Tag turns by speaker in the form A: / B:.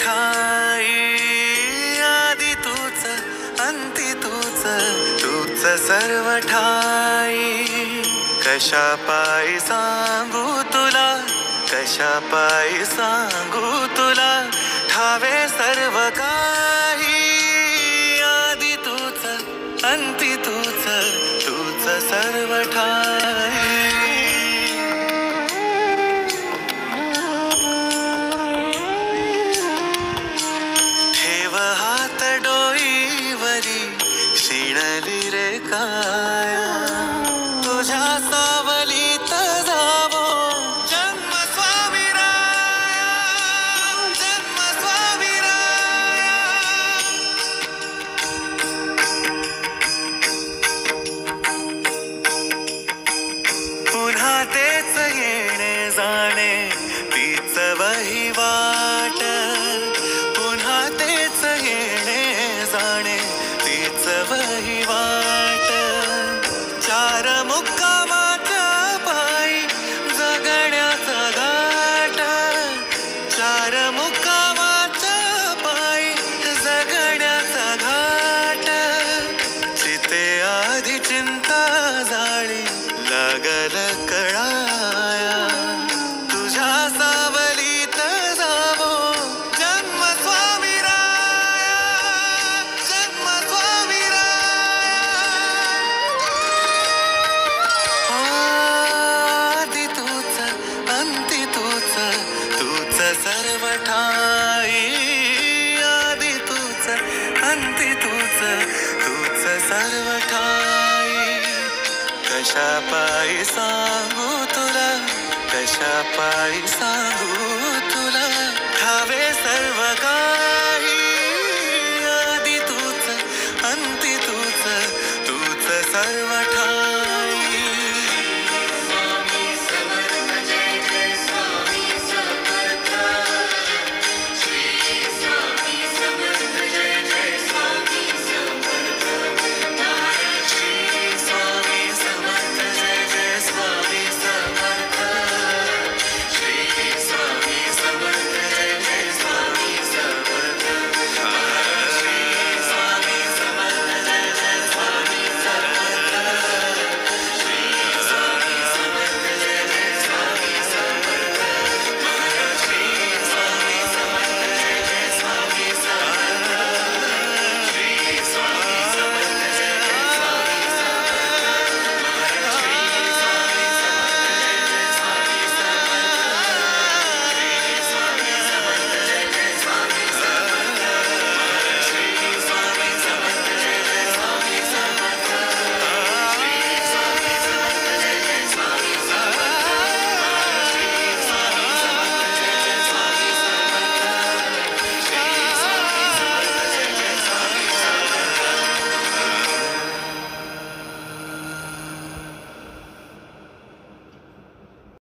A: ठाई, आदि तूच अंती तूच, तूच सर्व ठाई. कशा पायी सांगू तुला, कशा पायी सांगू तुला, ठावे सर्व काही. आदि तूच अंती तूच, तूच सर्व ठाई. ठेव हात डोईवरी, शिणली रे काया, तुझ्या सावलीत जावो जन्म स्वामीराया, जन्म स्वामीराया. पुन्हा तेच येणे जाणे, तीच वहिवाट. पुन्हा तेच येणे जाणे, तीच वहिवाट. चार मुक्कामाच्या पायी जगण्याचा घाट, चार मुक्कामाच्या पायी जगण्याचा घाट. चिते आधी चिंता जाळी, लागल कळाया, तुझ्या सावलीत जावो जन्म स्वामीराया, जन्म स्वामीराया. आदि तूच अंती तूच, तूच सर्व ठाई. आदि तूच अंती तूच, तूच सर्व ठाई. कशा पायी सांगू तुला, कशा पायी सांगू तुला, ठावे सर्व काही.